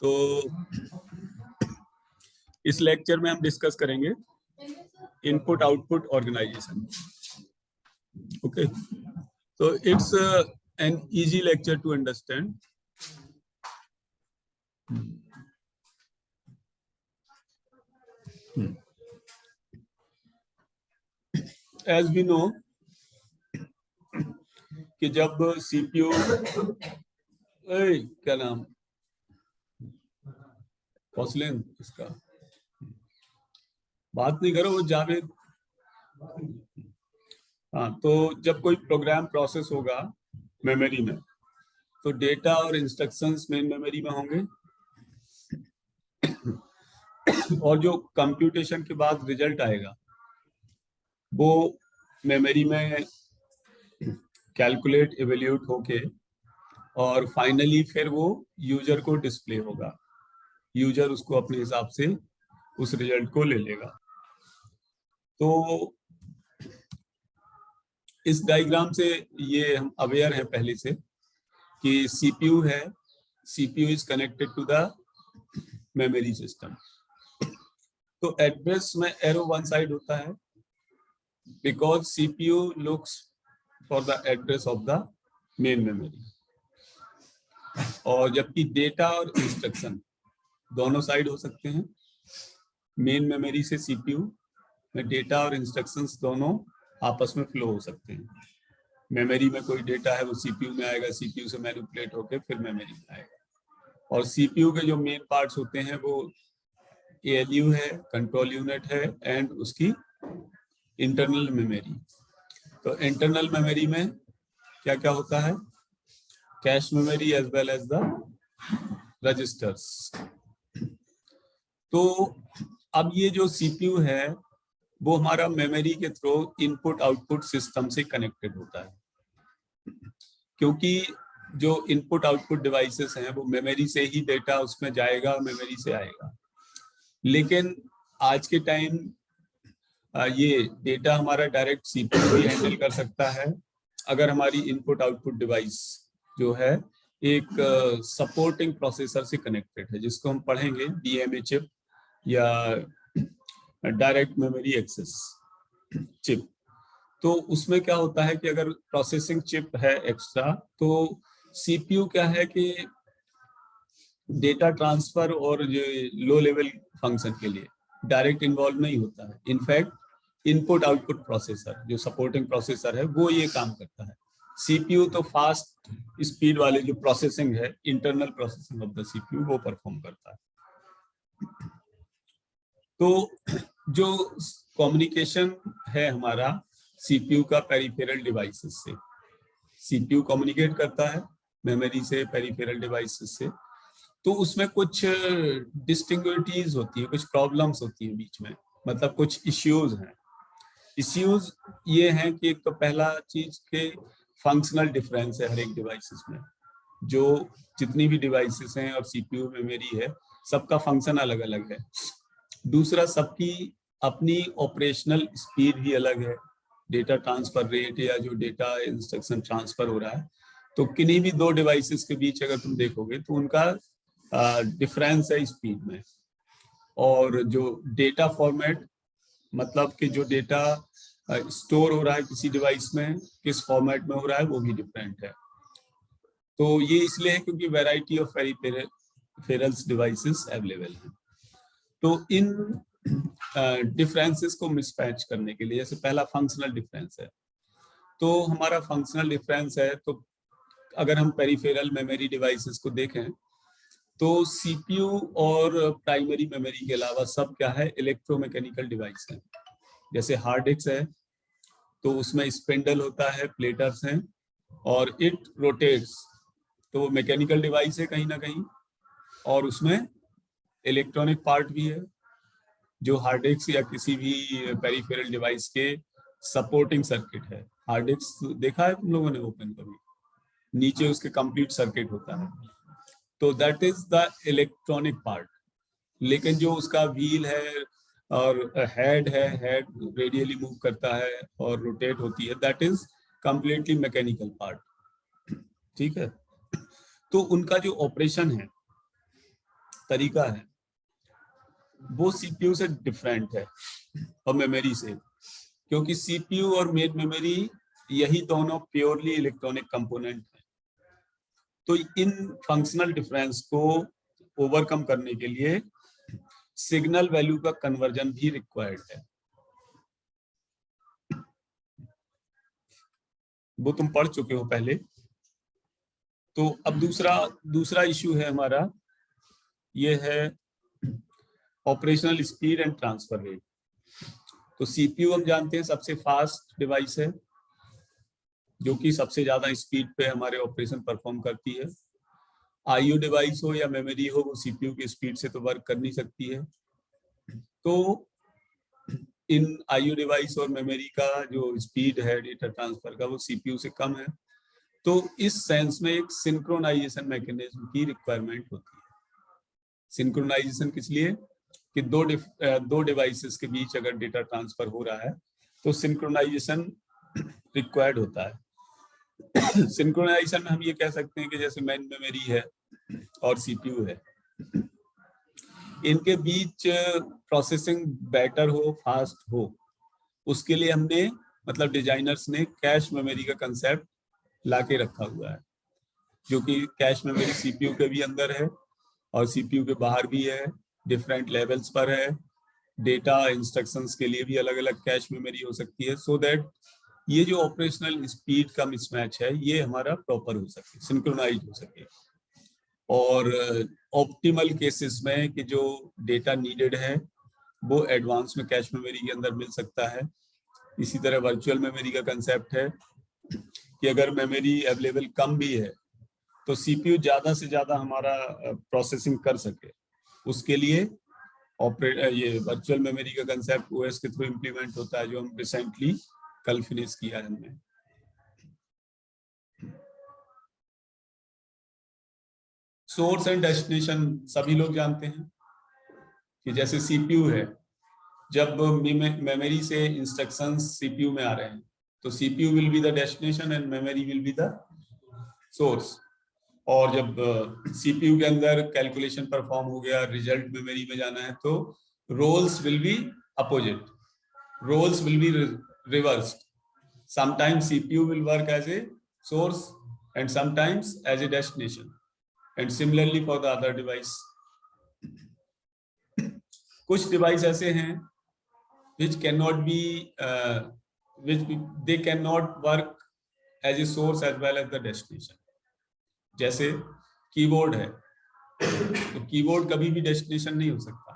तो इस लेक्चर में हम डिस्कस करेंगे इनपुट आउटपुट ऑर्गेनाइजेशन। ओके, तो it's an easy lecture to understand. As we know कि जब सीपीयू क्या नाम कौसलेन इसका बात नहीं करो, वो जावेद। हाँ, तो जब कोई प्रोग्राम प्रोसेस होगा मेमोरी में, तो डेटा और इंस्ट्रक्शंस मेन मेमोरी में होंगे और जो कंप्यूटेशन के बाद रिजल्ट आएगा वो मेमोरी में कैलकुलेट इवेल्यूट होके और फाइनली फिर वो यूजर को डिस्प्ले होगा। यूजर उसको अपने हिसाब से उस रिजल्ट को ले लेगा। तो इस डायग्राम से ये हम अवेयर हैं पहले से कि सीपीयू है, CPU is connected to the memory system. तो एड्रेस में एरो वन साइड होता है because CPU looks for the address of the main memory, और जबकि डेटा और इंस्ट्रक्शन दोनों साइड हो सकते हैं। मेन मेमोरी से सीपीयू में डेटा और इंस्ट्रक्शंस दोनों आपस में फ्लो हो सकते हैं। मेमोरी में कोई डेटा है वो सीपीयू में आएगा, सीपीयू से मैनिपुलेट होकर फिर मेमोरी में आएगा। और सीपीयू के जो मेन पार्ट्स होते हैं वो एएलयू है, कंट्रोल यूनिट है एंड उसकी इंटरनल मेमोरी। तो इंटरनल मेमोरी में क्या क्या होता है? Cache memory as well as the registers. तो अब ये जो सीपीयू है वो हमारा मेमोरी के थ्रू इनपुट आउटपुट सिस्टम से कनेक्टेड होता है, क्योंकि जो इनपुट आउटपुट डिवाइसेस हैं वो मेमोरी से ही डेटा उसमें जाएगा और मेमोरी से आएगा। लेकिन आज के टाइम ये डेटा हमारा डायरेक्ट सीपीयू भी हैंडल कर सकता है अगर हमारी इनपुट आउटपुट डिवाइस जो है एक सपोर्टिंग प्रोसेसर से कनेक्टेड है, जिसको हम पढ़ेंगे डीएमए चिप या डायरेक्ट मेमोरी एक्सेस चिप। तो उसमें क्या होता है कि अगर प्रोसेसिंग चिप है एक्स्ट्रा, तो सीपीयू क्या है कि डेटा ट्रांसफर और जो लो लेवल फंक्शन के लिए डायरेक्ट इन्वॉल्व नहीं होता है। इनफैक्ट इनपुट आउटपुट प्रोसेसर जो सपोर्टिंग प्रोसेसर है वो ये काम करता है। सीपीयू तो फास्ट स्पीड वाले जो प्रोसेसिंग है, internal processing of the CPU, वो परफॉर्म करता है। तो जो कम्युनिकेशन है हमारा सीपीयू का पेरिफेरल डिवाइसेस से, सीपीयू कम्युनिकेट करता है मेमोरी से पेरिफेरल डिवाइसेस से। तो उसमें कुछ डिस्टिंग्विटीज होती है, कुछ प्रॉब्लम्स होती है बीच में, मतलब कुछ इश्यूज हैं। इश्यूज ये हैं कि एक तो पहला चीज के फंक्शनल डिफरेंस है हर एक डिवाइसेस में। जो जितनी भी डिवाइसेस हैं और सीपीयू मेमोरी है, सबका फंक्शन अलग अलग है। दूसरा, सबकी अपनी ऑपरेशनल स्पीड भी अलग है। डेटा ट्रांसफर रेट या जो डेटा इंस्ट्रक्शन ट्रांसफर हो रहा है, तो किन्हीं भी दो डिवाइसेस के बीच अगर तुम देखोगे तो उनका डिफरेंस है स्पीड में। और जो डेटा फॉर्मेट, मतलब कि जो डेटा स्टोर हो रहा है किसी डिवाइस में किस फॉर्मेट में हो रहा है, वो भी डिफरेंट है। तो ये इसलिए है क्योंकि variety of peripherals devices available हैं। तो इन डिफरेंसेस को मिसमैच करने के लिए, जैसे पहला फंक्शनल डिफरेंस है, तो हमारा फंक्शनल डिफरेंस है, तो अगर हम पेरिफेरल मेमोरी डिवाइसेस को देखें तो सीपीयू और प्राइमरी मेमोरी के अलावा सब क्या है? इलेक्ट्रोमैकेनिकल डिवाइस है। जैसे हार्ड डिस्क है तो उसमें स्पिंडल होता है, प्लेटर्स हैं और इट रोटेट्स, तो वो मैकेनिकल डिवाइस है कहीं ना कहीं, और उसमें इलेक्ट्रॉनिक पार्ट भी है जो हार्ड डिस्क या किसी भी पेरिफेरल डिवाइस के सपोर्टिंग सर्किट है। हार्ड डिस्क देखा है तुम लोगों ने ओपन कभी? नीचे उसके कंप्लीट सर्किट होता है, तो that is the electronic part. लेकिन जो उसका व्हील है और हेड है, हेड रेडियली मूव करता है और रोटेट होती है, that is completely mechanical part. ठीक है, तो उनका जो ऑपरेशन है तरीका है वो सीपीयू से डिफरेंट है और मेमोरी से, क्योंकि सीपीयू और मेन मेमोरी यही दोनों प्योरली इलेक्ट्रॉनिक कंपोनेंट हैं। तो इन फंक्शनल डिफरेंस को ओवरकम करने के लिए सिग्नल वैल्यू का कन्वर्जन भी रिक्वायर्ड है। वो तुम पढ़ चुके हो पहले। तो अब दूसरा इश्यू है हमारा, ये है operational speed and transfer rate. तो सीपीयू हम जानते हैं सबसे फास्ट डिवाइस है, जो कि सबसे ज्यादा स्पीड पे हमारे ऑपरेशन परफॉर्म करती है। आईओ डिवाइस हो या मेमोरी हो, वो सीपीयू की स्पीड से तो वर्क कर नहीं सकती है। तो इन आईओ डिवाइस और मेमोरी का जो स्पीड है डेटा ट्रांसफर का, वो सीपीयू से कम है। तो इस सेंस में एक सिंक्रोनाइजेशन मैकेनिज्म की रिक्वायरमेंट होती है। सिंक्रोनाइजेशन किस लिए कि दो डिवाइसेस के बीच अगर डेटा ट्रांसफर हो रहा है तो सिंक्रोनाइजेशन रिक्वायर्ड होता है। सिंक्रोनाइजेशन में हम ये कह सकते हैं कि जैसे मेन मेमोरी है और सीपीयू है, इनके बीच प्रोसेसिंग बेटर हो, फास्ट हो, उसके लिए हमने मतलब डिजाइनर्स ने कैश मेमोरी का कंसेप्ट लाके रखा हुआ है, जो कि कैश मेमोरी सीपीयू के भी अंदर है और सीपीयू के बाहर भी है, डिफरेंट लेवल्स पर है। डेटा इंस्ट्रक्शंस के लिए भी अलग अलग कैश मेमोरी हो सकती है, सो दैट ये जो ऑपरेशनल स्पीड का मिसमैच है ये हमारा प्रॉपर हो सके, सिंक्रोनाइज हो सके। और ऑप्टिमल केसेस में कि जो डेटा नीडेड है वो एडवांस में कैश मेमोरी के अंदर मिल सकता है। इसी तरह वर्चुअल मेमोरी का कंसेप्ट है कि अगर मेमोरी अवेलेबल कम भी है तो सीपीयू ज्यादा से ज्यादा हमारा प्रोसेसिंग कर सके, उसके लिए ये वर्चुअल मेमोरी का कंसेप्ट ओएस के थ्रू इम्प्लीमेंट होता है, जो हम रिसेंटली कल फिनिश किया है हमने। सोर्स एंड डेस्टिनेशन सभी लोग जानते हैं कि जैसे सीपीयू है, जब मेमोरी से इंस्ट्रक्शंस सीपीयू में आ रहे हैं तो CPU will be the destination and memory will be the source. और जब सीपीयू के अंदर कैलकुलेशन परफॉर्म हो गया, रिजल्ट मेमोरी में जाना है, तो roles will be opposite, roles will be reversed. Sometimes CPU will work as a source and sometimes as a destination, and similarly for the other device. कुछ device ऐसे हैं which cannot be which they cannot work as a source as well as the destination। जैसे keyboard है, तो keyboard कभी भी destination नहीं हो सकता।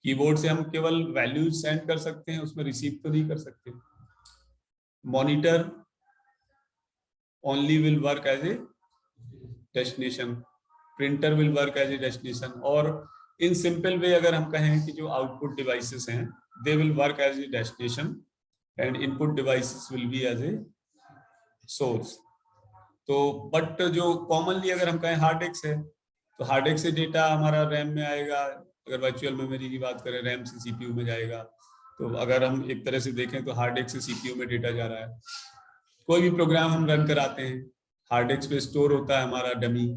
कीबोर्ड से हम केवल वैल्यूज सेंड कर सकते हैं, उसमें रिसीव तो नहीं कर सकते। Monitor only will work as a destination, printer will work as a destination. और इन सिंपल वे अगर हम कहें कि जो आउटपुट डिवाइसेस हैं they will work as a destination and input devices will be as a source। तो but जो commonly अगर हम कहें हार्ड डिस्क है, तो हार्ड डिस्क से डेटा हमारा रैम में आएगा। अगर वर्चुअल मेमोरी की बात करें, रैम से सीपीयू में जाएगा। तो अगर हम एक तरह से देखें तो हार्ड डिस्क से सीपीयू में डेटा जा रहा है। कोई भी प्रोग्राम हम रन कराते हैं, हार्ड डिस्क पे स्टोर होता है हमारा डमी,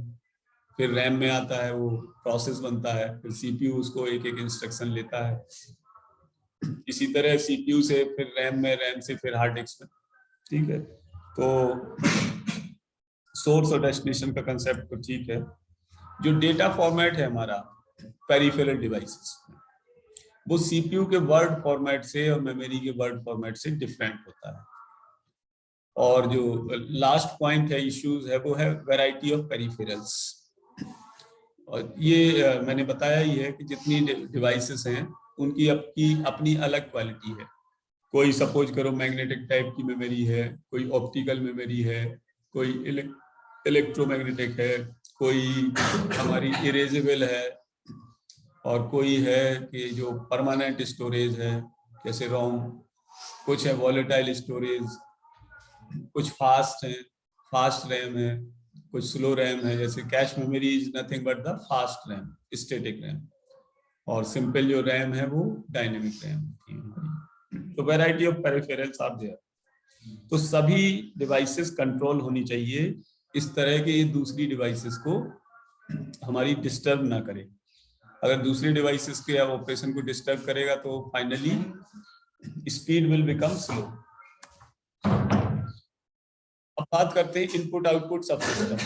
फिर रैम में आता है, वो प्रोसेस बनता है, फिर सीपीयू उसको एक एक इंस्ट्रक्शन लेता है। इसी तरह सीपीयू से फिर रैम में, रैम से फिर हार्ड डिस्क में। ठीक है, तो सोर्स और डेस्टिनेशन का कंसेप्ट तो ठीक है। जो डेटा फॉर्मेट है हमारा पेरिफेरल डिवाइसेस, वो सीपीयू के वर्ड फॉर्मेट से और मेमोरी के वर्ड फॉर्मेट से डिफरेंट होता है। और जो लास्ट पॉइंट है, इश्यूज है, वो है वैरायटी ऑफ पेरिफेरल्स। और ये मैंने बताया ही है कि जितनी डिवाइसेस हैं उनकी अपनी अलग क्वालिटी है। कोई सपोज करो मैग्नेटिक टाइप की मेमोरी है, कोई ऑप्टिकल मेमोरी है, कोई इलेक्ट्रोमैग्नेटिक है, कोई हमारी इरेजेबल है, और कोई है कि जो परमानेंट स्टोरेज है जैसे रोम, कुछ है वॉलेटाइल स्टोरेज, कुछ फास्ट है, फास्ट रैम है, कुछ स्लो रैम है। जैसे cache memory is nothing but the fast RAM, static RAM, और सिंपल जो रैम है वो डायनेमिक रैम होती है। तो variety of peripherals are there. तो सभी डिवाइसेस कंट्रोल होनी चाहिए इस तरह के दूसरी डिवाइसेस को हमारी डिस्टर्ब ना करे। अगर दूसरे डिवाइसेस के ऑपरेशन को डिस्टर्ब करेगा तो finally speed will become slow. अब बात करते हैं इनपुट आउटपुट सब सिस्टम।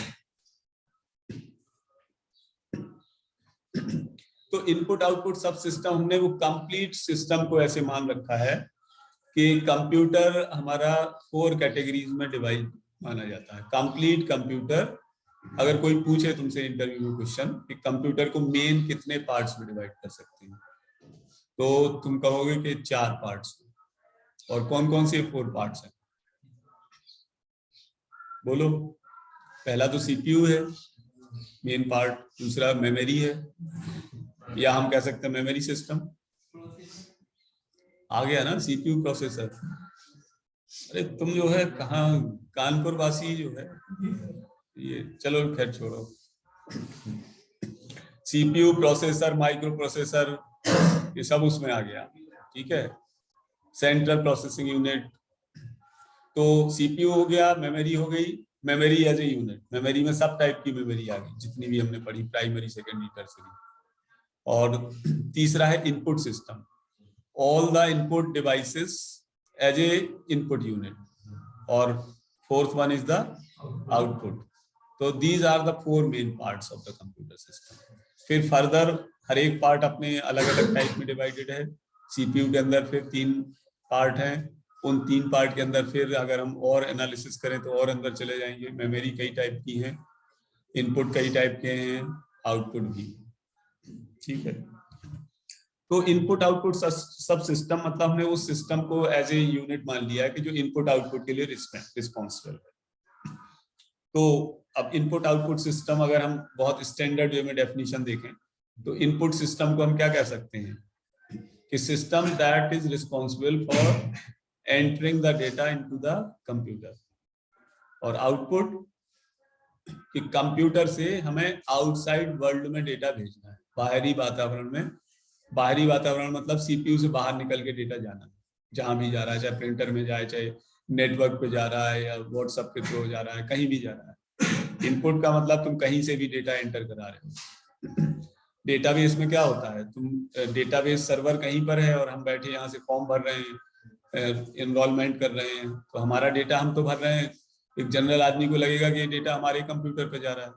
तो इनपुट आउटपुट सब सिस्टम हमने वो कंप्लीट सिस्टम को ऐसे मान रखा है कि कंप्यूटर हमारा 4 कैटेगरीज में डिवाइड माना जाता है। कंप्लीट कंप्यूटर, अगर कोई पूछे तुमसे इंटरव्यू में क्वेश्चन कि कंप्यूटर को मेन कितने पार्ट्स में डिवाइड कर सकते हैं, तो तुम कहोगे कि 4 पार्ट्स। और कौन कौन से 4 पार्ट्स हैं? बोलो। पहला तो सीपीयू है मेन पार्ट, दूसरा मेमोरी है, या हम कह सकते हैं मेमोरी सिस्टम। आ गया ना सीपीयू प्रोसेसर। अरे तुम जो है कहाँ कानपुर वासी जो है ये, चलो खैर छोड़ो। सीपीयू, प्रोसेसर, माइक्रो प्रोसेसर, ये सब उसमें आ गया, ठीक है। Central processing unit. तो सीपीयू हो गया, मेमोरी हो गई, memory as a unit. Memory में सब टाइप की मेमोरी आ गई जितनी भी हमने पढ़ी, प्राइमरी, सेकेंडरी, टर्सरी। और तीसरा है input system, all the input devices as a input unit. और fourth one is the output. तो these are the 4 main parts of the computer system. फिर फर्दर हर एक पार्ट अपने अलग अलग टाइप में डिवाइडेड है। सीपीयू के अंदर फिर 3 पार्ट हैं, उन 3 पार्ट के अंदर फिर अगर हम और एनालिसिस करें तो और अंदर चले जाएंगे। मेमोरी कई टाइप की है, इनपुट कई टाइप के हैं, आउटपुट भी, ठीक है। तो इनपुट आउटपुट सब सिस्टम मतलब हमने उस सिस्टम को एज ए यूनिट मान लिया है कि जो इनपुट आउटपुट के लिए रिस्पॉन्सिबल है। तो अब इनपुट आउटपुट सिस्टम अगर हम बहुत स्टैंडर्ड वे में डेफिनेशन देखें तो इनपुट सिस्टम को हम क्या कह सकते हैं कि system that is responsible for entering the data into the computer. और आउटपुट कि कंप्यूटर से हमें आउटसाइड वर्ल्ड में डेटा भेजना है, बाहरी वातावरण में। बाहरी वातावरण मतलब सीपीयू से बाहर निकल के डेटा जाना, जहां भी जा रहा है, चाहे प्रिंटर में जाए, चाहे नेटवर्क पे जा रहा है, या व्हाट्सएप के थ्रू जा रहा है, कहीं भी जा रहा है। इनपुट का मतलब तुम कहीं से भी डेटा एंटर करा रहे हो। डेटाबेस में क्या होता है, तुम डेटाबेस सर्वर कहीं पर है और हम बैठे यहाँ से फॉर्म भर रहे हैं, एनरोलमेंट कर रहे हैं, तो हमारा डेटा हम तो भर रहे हैं। एक जनरल आदमी को लगेगा कि डेटा हमारे कंप्यूटर पे जा रहा है।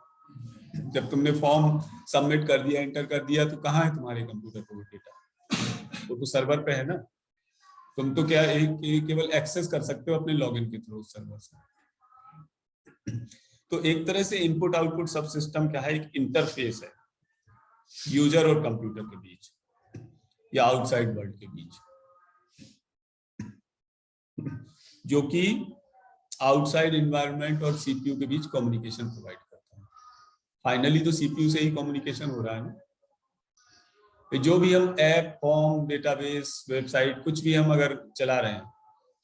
जब तुमने फॉर्म सबमिट कर दिया, एंटर कर दिया, तो कहाँ है तुम्हारे कंप्यूटर पे वो डेटा? वो तो सर्वर पे है ना। तुम तो क्या केवल एक्सेस कर सकते हो अपने लॉगिन के थ्रू सर्वर से। तो एक तरह से इनपुट आउटपुट सब सिस्टम क्या है, एक इंटरफेस है यूजर और कंप्यूटर के बीच या आउटसाइड वर्ल्ड के बीच, जो कि आउटसाइड एनवायरनमेंट और सीपीयू के बीच कम्युनिकेशन प्रोवाइड करता है। फाइनली तो सीपीयू से ही कम्युनिकेशन हो रहा है ना। जो भी हम ऐप, फॉर्म, डेटाबेस, वेबसाइट, कुछ भी हम अगर चला रहे हैं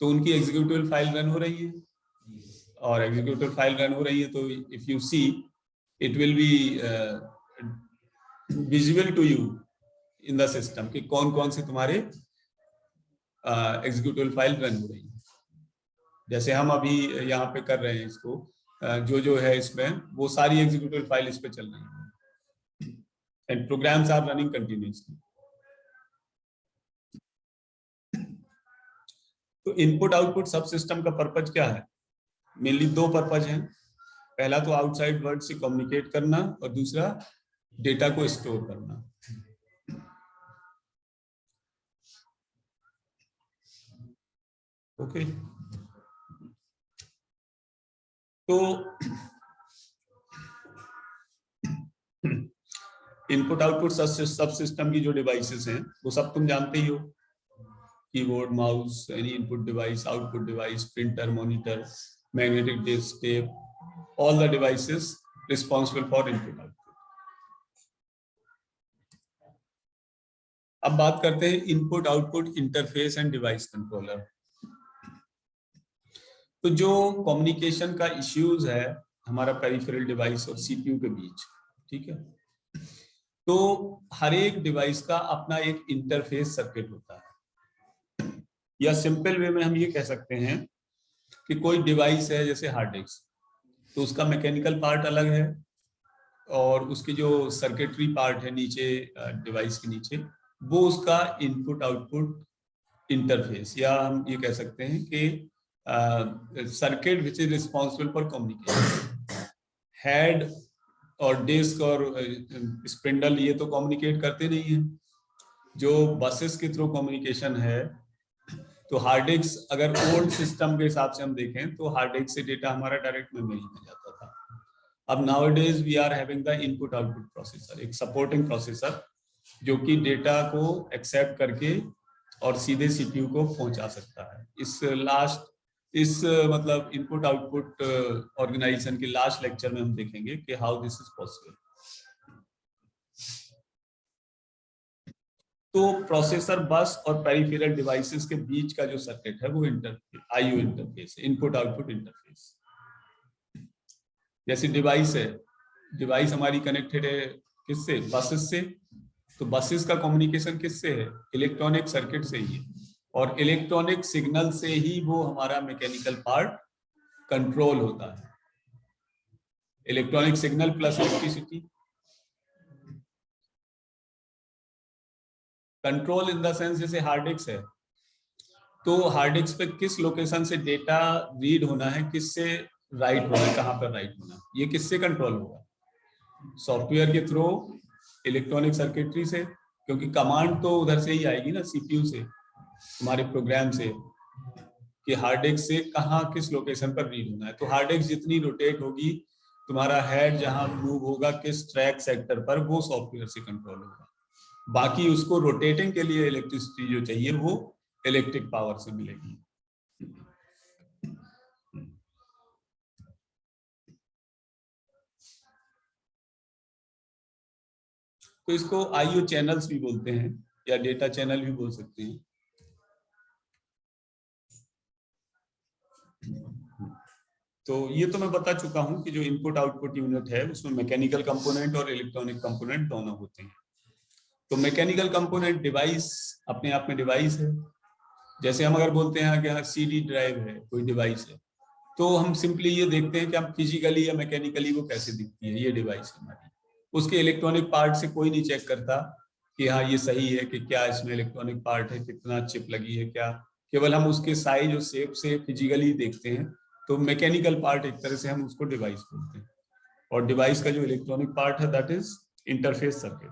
तो उनकी एग्जीक्यूटिव फाइल रन हो रही है, और एग्जीक्यूटिव फाइल रन हो रही है तो if you see it will be visible to you in the system कि कौन कौन से तुम्हारे एग्जीक्यूटिव फाइल रन हो रही है। जैसे हम अभी यहाँ पे कर रहे हैं इसको, जो है इसमें वो सारी एग्जीक्यूटिव फाइल इस पे चल रही है, and programs are running continuously. तो इनपुट आउटपुट सब सिस्टम का पर्पज क्या है? मेनली 2 पर्पज हैं। पहला तो आउटसाइड वर्ल्ड से कम्युनिकेट करना, और दूसरा डेटा को स्टोर करना। ओके, तो इनपुट आउटपुट सब सिस्टम की जो डिवाइसेस हैं वो सब तुम जानते ही हो, keyboard, mouse, any input device, output device, printer, monitor, magnetic disk, tape, all the devices responsible for input output. अब बात करते हैं input output interface and device controller. तो जो कम्युनिकेशन का इश्यूज है हमारा पेरिफेरल डिवाइस और सीपीयू के बीच, ठीक है, तो हर एक डिवाइस का अपना एक इंटरफेस सर्किट होता है, या सिंपल वे में हम ये कह सकते हैं कि कोई डिवाइस है जैसे हार्ड डिस्क, तो उसका मैकेनिकल पार्ट अलग है और उसकी जो सर्किटरी पार्ट है नीचे डिवाइस के नीचे, वो उसका इनपुट आउटपुट इंटरफेस, या हम ये कह सकते हैं कि circuit which is responsible for communication. Head और डिस्क और स्पिंडल ये तो कम्युनिकेट करते नहीं है। जो बसेस के थ्रू कम्युनिकेशन है, तो हार्ड डिस्क, अगर ओल्ड सिस्टम के हिसाब से हम देखें तो हार्ड डिस्क से डेटा हमारा डायरेक्ट मेमोरी में जाता था। अब nowadays we are having the input output processor, एक सपोर्टिंग प्रोसेसर जो कि डेटा को एक्सेप्ट करके और सीधे सीपीयू को पहुंचा सकता है। इस मतलब इनपुट आउटपुट ऑर्गेनाइजेशन के लास्ट लेक्चर में हम देखेंगे कि हाउ दिस इज पॉसिबल। तो प्रोसेसर बस और पेरिफेरल डिवाइसेस के बीच का जो सर्किट है वो आईओ इंटरफेस है, इनपुट आउटपुट इंटरफेस। जैसे डिवाइस है, डिवाइस हमारी कनेक्टेड है किससे? बसेस से। तो बसेस का कम्युनिकेशन किससे है? इलेक्ट्रॉनिक सर्किट से ही है, और इलेक्ट्रॉनिक सिग्नल से ही वो हमारा मैकेनिकल पार्ट कंट्रोल होता है। Electronic signal plus electricity, control in the sense जैसे हार्ड डिस्क है, तो हार्ड डिस्क पे किस लोकेशन से डेटा रीड होना है, किससे राइट होना है, कहां पर राइट होना है, ये किससे कंट्रोल होगा? सॉफ्टवेयर के थ्रू, इलेक्ट्रॉनिक सर्किटरी से, क्योंकि कमांड तो उधर से ही आएगी ना, सीपीयू से, हमारे प्रोग्राम से, कि हार्ड डिस्क से कहां किस लोकेशन पर रीड होना है। तो हार्ड डिस्क जितनी रोटेट होगी, तुम्हारा हेड जहां मूव होगा किस ट्रैक सेक्टर पर, वो सॉफ्टवेयर से कंट्रोल होगा। बाकी उसको रोटेटिंग के लिए इलेक्ट्रिसिटी जो चाहिए वो इलेक्ट्रिक पावर से मिलेगी। तो इसको आईओ चैनल्स भी बोलते हैं, या डेटा चैनल भी बोल सकते हैं। तो ये तो मैं बता चुका हूं कि जो इनपुट आउटपुट यूनिट है उसमें मैकेनिकल कंपोनेंट और इलेक्ट्रॉनिक कंपोनेंट दोनों होते हैं। तो मैकेनिकल कंपोनेंट डिवाइस अपने आप में डिवाइस है। जैसे हम अगर बोलते हैं कि सीडी ड्राइव है, कोई डिवाइस है, तो हम सिंपली ये देखते हैं कि हम फिजिकली या मैकेनिकली वो कैसे दिखती है, ये डिवाइस हमारी। उसके इलेक्ट्रॉनिक पार्ट से कोई नहीं चेक करता कि हाँ ये सही है, कि क्या इसमें इलेक्ट्रॉनिक पार्ट है, कितना चिप लगी है, क्या, केवल हम उसके साइज और शेप से फिजिकली देखते हैं। तो मैकेनिकल पार्ट एक तरह से हम उसको डिवाइस बोलते हैं, और डिवाइस का जो इलेक्ट्रॉनिक पार्ट है दैट इज इंटरफेस सर्किट,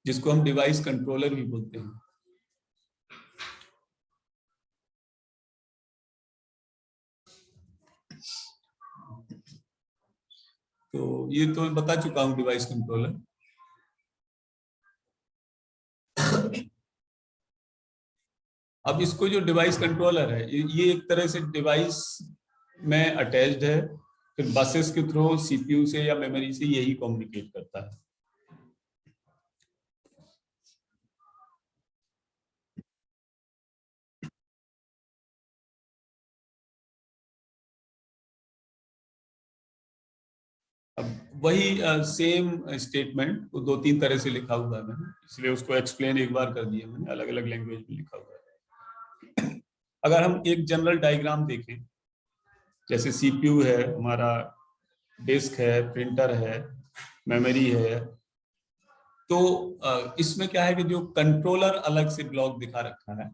जिसको हम डिवाइस कंट्रोलर भी बोलते हैं। तो ये तो मैं बता चुका हूं डिवाइस कंट्रोलर। अब इसको जो डिवाइस कंट्रोलर है, ये एक तरह से डिवाइस में अटैच्ड है, फिर बसेस के थ्रू सीपीयू से या मेमोरी से यही कम्युनिकेट करता है। अब वही सेम स्टेटमेंट वो 2-3 तरह से लिखा हुआ है मैंने, इसलिए उसको एक्सप्लेन एक बार कर दिया मैंने, अलग अलग लैंग्वेज में लिखा हुआ है। अगर हम एक जनरल डायग्राम देखें, जैसे सीपीयू है हमारा, डिस्क है, प्रिंटर है, मेमोरी है, तो इसमें क्या है कि जो कंट्रोलर अलग से ब्लॉक दिखा रखा है,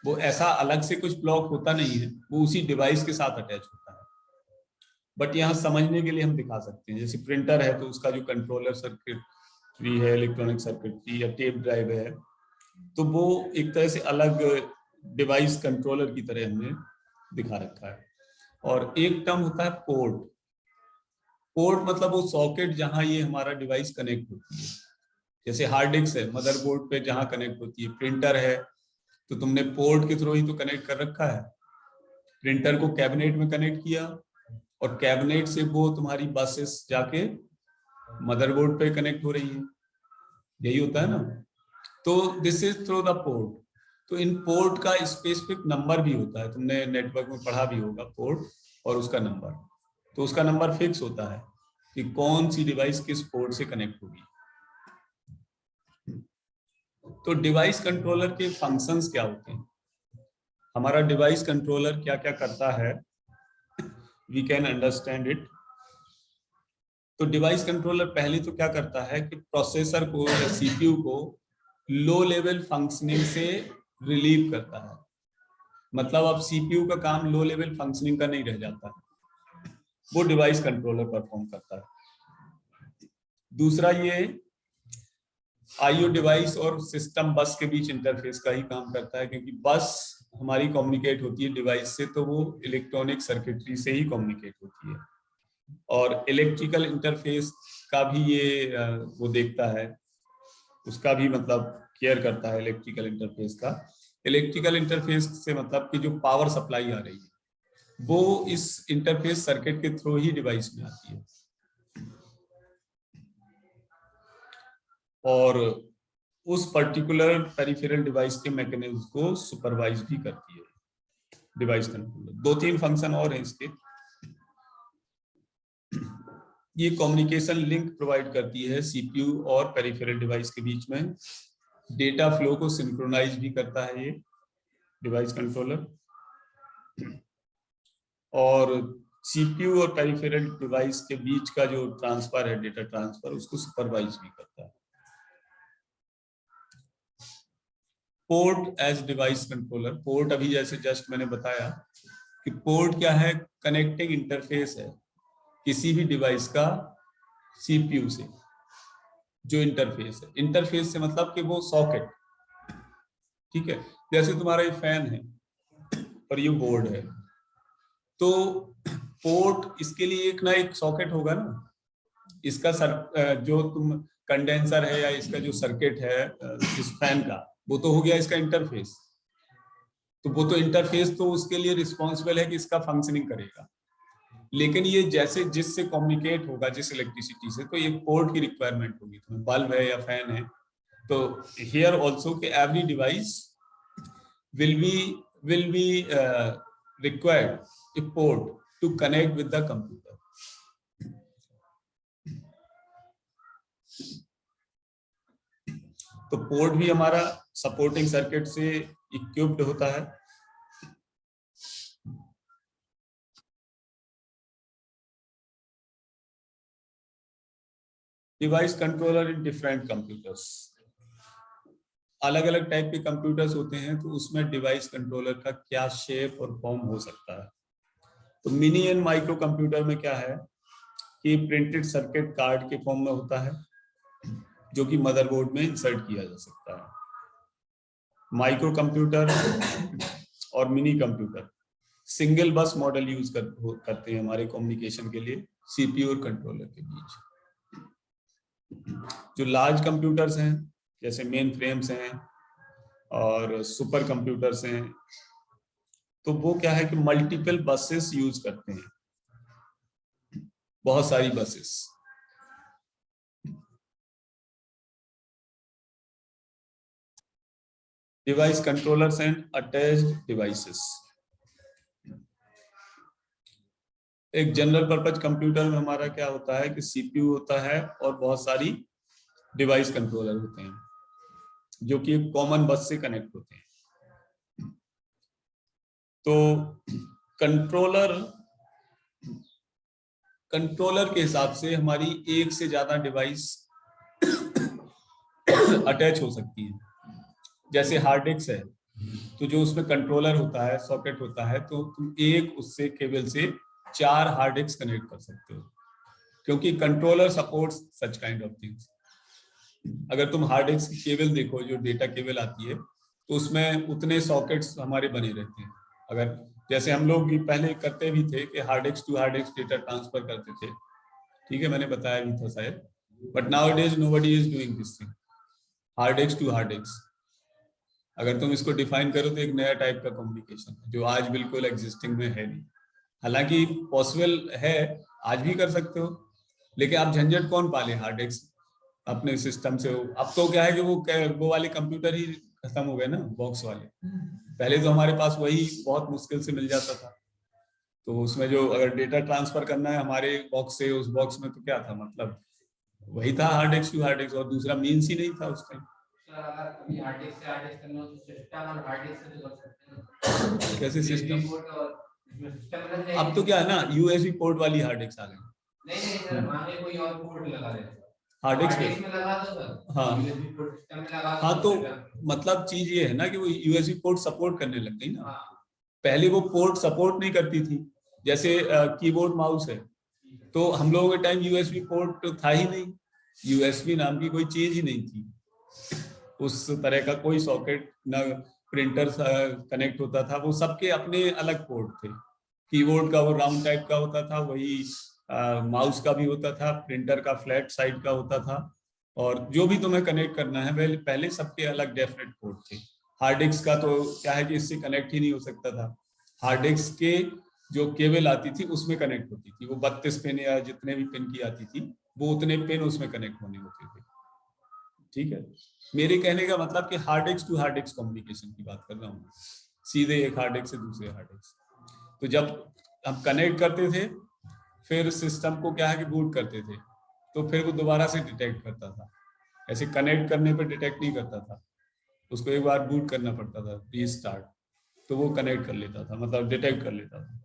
वो ऐसा अलग से कुछ ब्लॉक होता नहीं है, वो उसी डिवाइस के साथ अटैच होता है। बट यहाँ समझने के लिए हम दिखा सकते हैं, जैसे प्रिंटर है तो उसका जो कंट्रोलर सर्किटरी है, इलेक्ट्रॉनिक सर्किटरी या टेप ड्राइव है, तो वो एक तरह से अलग डिवाइस कंट्रोलर की तरह हमने दिखा रखा है। और एक टर्म होता है पोर्ट। पोर्ट मतलब वो सॉकेट जहां ये हमारा डिवाइस कनेक्ट होती है। जैसे हार्ड डिस्क है, मदरबोर्ड पे जहां कनेक्ट होती है, प्रिंटर है तो तुमने पोर्ट के थ्रू ही तो कनेक्ट कर रखा है। प्रिंटर को कैबिनेट में कनेक्ट किया, और कैबिनेट से वो तुम्हारी बसेस जाके मदरबोर्ड पे कनेक्ट हो रही है, यही होता है ना। तो this is through the port. तो इन पोर्ट का स्पेसिफिक नंबर भी होता है, तुमने नेटवर्क में पढ़ा भी होगा पोर्ट और उसका नंबर। तो उसका नंबर फिक्स होता है कि कौन सी डिवाइस किस पोर्ट से कनेक्ट होगी। तो डिवाइस कंट्रोलर के फंक्शंस क्या होते हैं, हमारा डिवाइस कंट्रोलर क्या क्या करता है, वी कैन अंडरस्टैंड इट। तो डिवाइस कंट्रोलर पहले तो क्या करता है कि प्रोसेसर को या सीपीयू को लो लेवल फंक्शनिंग से रिलीव करता है। मतलब अब सीपीयू का काम लो लेवल फंक्शनिंग का नहीं रह जाता है, वो डिवाइस कंट्रोलर परफॉर्म करता है। दूसरा ये आईओ डिवाइस और सिस्टम बस के बीच इंटरफेस का ही काम करता है, क्योंकि बस हमारी कम्युनिकेट होती है डिवाइस से, तो वो इलेक्ट्रॉनिक सर्किटरी से ही कम्युनिकेट होती है। और इलेक्ट्रिकल इंटरफेस का भी ये वो देखता है, उसका भी मतलब केयर करता है इलेक्ट्रिकल इंटरफेस का। इलेक्ट्रिकल इंटरफेस से मतलब कि जो पावर सप्लाई आ रही है वो इस इंटरफेस सर्किट के थ्रू ही डिवाइस में आती है, और उस पर्टिकुलर पेरिफेरल डिवाइस के मैकेनिज्म को सुपरवाइज भी करती है डिवाइस कंट्रोलर। 2-3 फंक्शन और हैं इसके। ये कम्युनिकेशन लिंक प्रोवाइड करती है सीपीयू और पेरिफेरल डिवाइस के बीच में। डेटा फ्लो को सिंक्रोनाइज भी करता है ये डिवाइस कंट्रोलर, और सीपीयू और पेरिफेरल डिवाइस के बीच का जो ट्रांसफर है, डेटा ट्रांसफर, उसको सुपरवाइज भी करता है। Port edge device controller. Port अभी जैसे जस्ट मैंने बताया कि पोर्ट क्या है, कनेक्टिंग इंटरफेस है किसी भी डिवाइस का सीपीयू से। जो इंटरफेस है, इंटरफेस से मतलब कि वो सॉकेट, ठीक है। जैसे तुम्हारा ये फैन है और ये बोर्ड है, तो पोर्ट इसके लिए एक ना एक सॉकेट होगा ना। इसका जो तुम कंडेंसर है या इसका जो सर्किट है इस फैन का, वो तो हो गया इसका इंटरफेस। तो वो तो इंटरफेस तो उसके लिए रिस्पॉन्सिबल है कि इसका फंक्शनिंग करेगा। लेकिन ये जैसे जिससे कम्युनिकेट होगा, जिस इलेक्ट्रिसिटी से, तो ये पोर्ट की रिक्वायरमेंट होगी। तो बल्ब है या फैन है, तो हियर आल्सो कि every device will be required a port to connect with the computer. तो पोर्ट भी हमारा सपोर्टिंग सर्किट से इक्विप्ड होता है। Device controller in different computers. अलग अलग टाइप के कंप्यूटर्स होते हैं, तो उसमें डिवाइस कंट्रोलर का क्या शेप और फॉर्म हो सकता है। तो मिनी एंड माइक्रो कंप्यूटर में क्या है कि प्रिंटेड सर्किट कार्ड के फॉर्म में होता है, जो कि मदरबोर्ड में इंसर्ट किया जा सकता है। माइक्रो कंप्यूटर और मिनी कंप्यूटर सिंगल बस मॉडल यूज करते हैं हमारे कम्युनिकेशन के लिए सीपीयू और कंट्रोलर के बीच। जो लार्ज कंप्यूटर्स हैं जैसे मेन फ्रेम्स हैं और सुपर कंप्यूटर्स हैं, तो वो क्या है कि मल्टीपल बसेस यूज करते हैं, बहुत सारी buses. Device controllers and attached devices. एक जनरल पर्पज कंप्यूटर में हमारा क्या होता है कि सीपीयू होता है और बहुत सारी डिवाइस कंट्रोलर होते हैं, जो कि एक कॉमन बस से कनेक्ट होते हैं। तो कंट्रोलर के हिसाब से हमारी एक से ज्यादा डिवाइस अटैच हो सकती है। जैसे हार्ड डिस्क है, तो जो उसमें कंट्रोलर होता है, सॉकेट होता है, तो तुम एक उससे केबल से 4 हार्ड डिस्क कनेक्ट कर सकते हो, क्योंकि controller supports such kind of things. अगर तुम हार्ड डिस्क की केबल देखो, जो डेटा केबल आती है, तो उसमें उतने सॉकेट्स हमारे बने रहते हैं। अगर जैसे हम लोग पहले करते भी थे कि hard disk to hard disk data transfer करते थे, ठीक है, मैंने बताया भी था शायद, but nowadays nobody is doing this thing, hard disk to hard disk. अगर तुम इसको डिफाइन करो तो एक नया टाइप का कम्युनिकेशन है, जो आज बिल्कुल एग्जिस्टिंग में है नहीं। हालांकि पॉसिबल है, आज भी कर सकते हो, लेकिन आप झंझट कौन पाले हार्ड डिस्क अपने सिस्टम से। अब तो क्या है कि वो वाले कंप्यूटर ही खत्म हो गए ना, बॉक्स वाले। पहले तो हमारे पास वही बहुत मुश्किल से मिल जाता था, तो उसमें जो अगर डेटा ट्रांसफर करना है हमारे बॉक्स से उस बॉक्स में, तो क्या था मतलब वही था hard disk to hard disk, और दूसरा मीन्स ही नहीं था उस टाइम। कैसे सिस्टम? अब तो क्या है ना, यूएसबी पोर्ट वाली हार्ड डिस्क आ गई, नहीं सर, मान लीजिए कोई और पोर्ट लगा दे हार्ड डिस्क में लगा दो सर। हाँ यूएसबी पोर्ट सिस्टम में लगा दो। हाँ, तो मतलब चीज ये है ना कि वो यूएसबी पोर्ट सपोर्ट करने लग गई ना। पहले वो पोर्ट सपोर्ट नहीं करती थी, जैसे कीबोर्ड माउस है, तो हम लोगों के टाइम यूएसबी पोर्ट था ही नहीं, यूएसबी नाम की कोई चीज ही नहीं थी, उस तरह का कोई सॉकेट ना प्रिंटर कनेक्ट होता था, वो सबके अपने अलग पोर्ट थे। कीबोर्ड का वो राउंड टाइप का होता था, वही माउस का भी होता था, प्रिंटर का फ्लैट साइड का होता था, और जो भी तुम्हें कनेक्ट करना है पहले सबके अलग डेफिनेट पोर्ट थे। हार्ड डिस्क का तो क्या है कि इससे कनेक्ट ही नहीं हो सकता था, हार्ड डिस्क के जो केबल आती थी उसमें कनेक्ट होती थी, वो 32 पिन या जितने भी पिन की आती थी वो उतने पिन उसमें कनेक्ट होने होते थे। ठीक है, मेरे कहने का मतलब कि hard disk to hard disk communication की बात कर रहा हूँ, सीधे एक हार्ड डिस्क से दूसरे हार्ड डिस्क। तो जब हम कनेक्ट करते थे फिर सिस्टम को क्या है कि बूट करते थे, तो फिर वो दोबारा से डिटेक्ट करता था, ऐसे कनेक्ट करने पर डिटेक्ट नहीं करता था, उसको एक बार बूट करना पड़ता था, रीस्टार्ट, तो वो कनेक्ट कर लेता था, मतलब डिटेक्ट कर लेता था।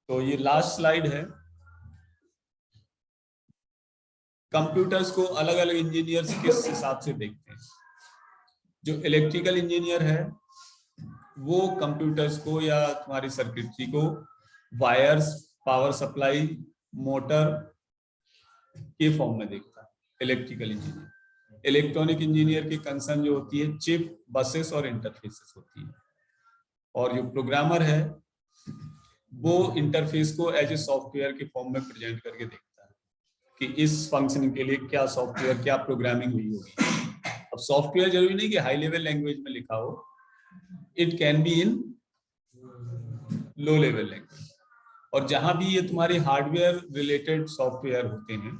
तो ये लास्ट स्लाइड है। कंप्यूटर्स को अलग अलग इंजीनियर्स किस हिसाब से देखते हैं। जो इलेक्ट्रिकल इंजीनियर है वो कंप्यूटर्स को या तुम्हारी सर्किटरी को वायर्स, पावर सप्लाई, मोटर के फॉर्म में देखता है इलेक्ट्रिकल इंजीनियर। इलेक्ट्रॉनिक इंजीनियर की कंसर्न जो होती है चिप, बसेस और इंटरफेसेस होती है, और जो प्रोग्रामर है वो इंटरफेस को एज ए सॉफ्टवेयर के फॉर्म में प्रेजेंट करके देखता है कि इस फंक्शन के लिए क्या सॉफ्टवेयर, क्या प्रोग्रामिंग हुई होगी। अब सॉफ्टवेयर जरूरी नहीं कि हाई लेवल लैंग्वेज में लिखा हो, it can be in low level language. और जहां भी ये तुम्हारे हार्डवेयर रिलेटेड सॉफ्टवेयर होते हैं,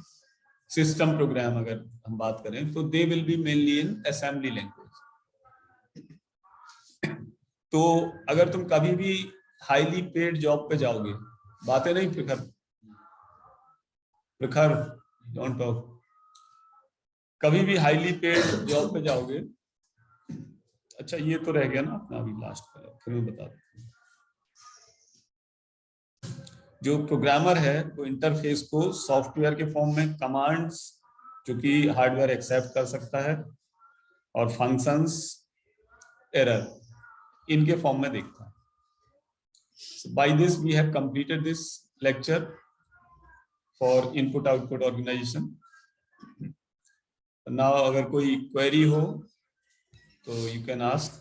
सिस्टम प्रोग्राम अगर हम बात करें, तो they will be mainly in assembly language. तो अगर तुम कभी भी हाईली पेड जॉब पे जाओगे, बातें नहीं प्रखर प्रखर डोंट टॉक, कभी भी हाईली पेड जॉब पे जाओगे, अच्छा ये तो रह गया ना अपना अभी लास्ट का, फिर मैं बता देता हूँ। जो प्रोग्रामर है वो इंटरफेस को सॉफ्टवेयर के फॉर्म में कमांड्स जो कि हार्डवेयर एक्सेप्ट कर सकता है और फंक्शंस, एरर, इनके फॉर्म में देखता है। By this we have completed this lecture for input output organisation. Now अगर कोई क्वेरी हो तो यू कैन आस्क।